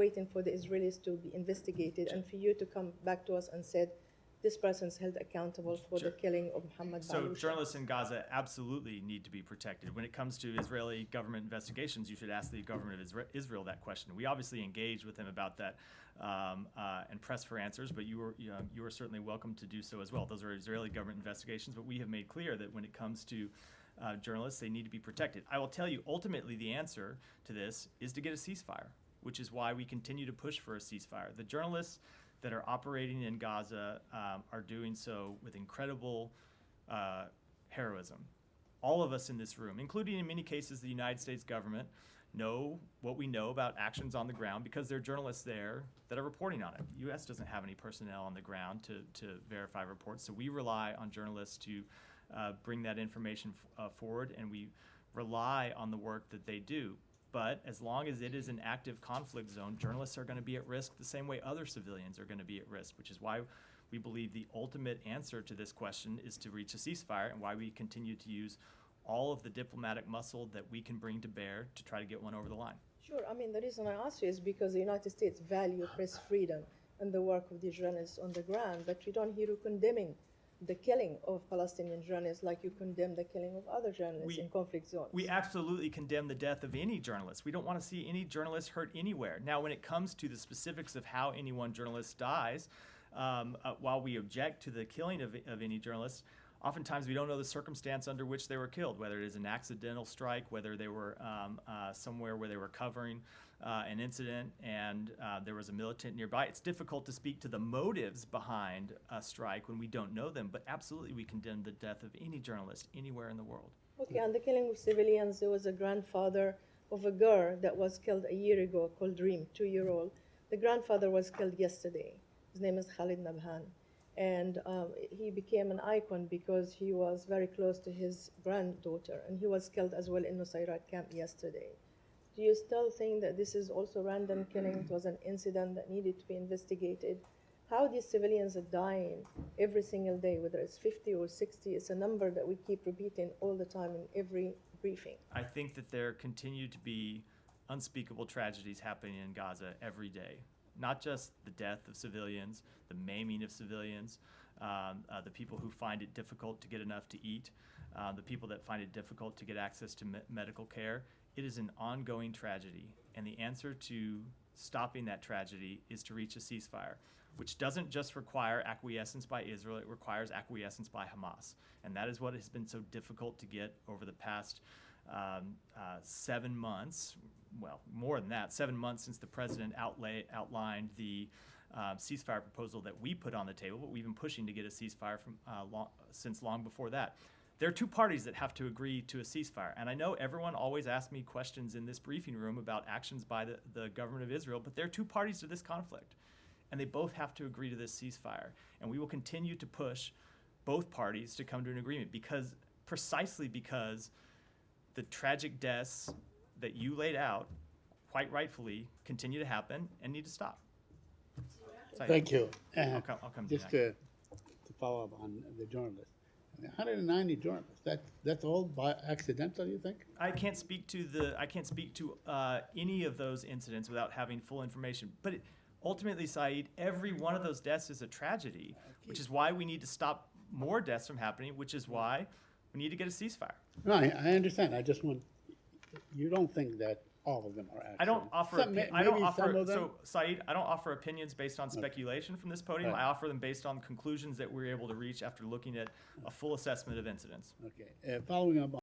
waiting for the Israelis to be investigated and for you to come back to us and said, this person is held accountable for the killing of Muhammad So Baluch. journalists in Gaza absolutely need to be protected. When it comes to Israeli government investigations, you should ask the government of Israel that question. We obviously engaged with them about that and pressed for answers, but you were certainly welcome to do so as well. Those are Israeli government investigations, but we have made clear that when it comes to journalists, they need to be protected. I will tell you, ultimately, the answer to this is to get a ceasefire, which is why we continue to push for a ceasefire. The journalists that are operating in Gaza are doing so with incredible heroism. All of us in this room, including in many cases the United States government, know what we know about actions on the ground because there are journalists there that are reporting on it. The U.S. doesn't have any personnel on the ground to verify reports, so we rely on journalists to bring that information forward, and we rely on the work that they do. But as long as it is an active conflict zone, journalists are going to be at risk the same way other civilians are going to be at risk, which is why we believe the ultimate answer to this question is to reach a ceasefire, and why we continue to use all of the diplomatic muscle that we can bring to bear to try to get one over the line. Sure. I mean, the reason I ask you is because the United States value press freedom and the work of the journalists on the ground, but we don't hear you condemning the killing of Palestinian journalists like you condemn the killing of other journalists in conflict zones. We absolutely condemn the death of any journalist. We don't want to see any journalist hurt anywhere. Now, when it comes to the specifics of how any one journalist dies, while we object to the killing of any journalist, oftentimes we don't know the circumstance under which they were killed, whether it is an accidental strike, whether they were somewhere where they were covering an incident and there was a militant nearby. It's difficult to speak to the motives behind a strike when we don't know them, but absolutely we condemn the death of any journalist anywhere in the world. Okay, and the killing of civilians, there was a grandfather of a girl that was killed a year ago called Reem, 2-year-old. The grandfather was killed yesterday. His name is Khalid Nabhan. And he became an icon because he was very close to his granddaughter, and he was killed as well in Nusayrat camp yesterday. Do you still think that this is also random killing? It was an incident that needed to be investigated? How these civilians are dying every single day, whether it's 50 or 60, it's a number that we keep repeating all the time in every briefing. I think that there continue to be unspeakable tragedies happening in Gaza every day. Not just the death of civilians, the maiming of civilians, the people who find it difficult to get enough to eat, the people that find it difficult to get access to medical care. It is an ongoing tragedy, and the answer to stopping that tragedy is to reach a ceasefire, which doesn't just require acquiescence by Israel, it requires acquiescence by Hamas. And that is what has been so difficult to get over the past 7 months, well, more than that, 7 months since the president outlined the ceasefire proposal that we put on the table, but we've been pushing to get a ceasefire since long before that. There are two parties that have to agree to a ceasefire, and I know everyone always asks me questions in this briefing room about actions by the government of Israel, but there are two parties to this conflict, and they both have to agree to this ceasefire, and we will continue to push both parties to come to an agreement precisely because the tragic deaths that you laid out, quite rightfully, continue to happen and need to stop. Thank you. I'll come just to follow up on the journalists. 190 journalists. That's all by accidental, you think? I can't speak to any of those incidents without having full information. But ultimately, Saeed, every one of those deaths is a tragedy, which is why we need to stop more deaths from happening, which is why we need to get a ceasefire. No, I understand. I just want, you don't think that all of them are accidents? I don't offer. So, Saeed, I don't offer opinions based on speculation from this podium. Right. I offer them based on conclusions that we're able to reach after looking at a full assessment of incidents. Okay. Following up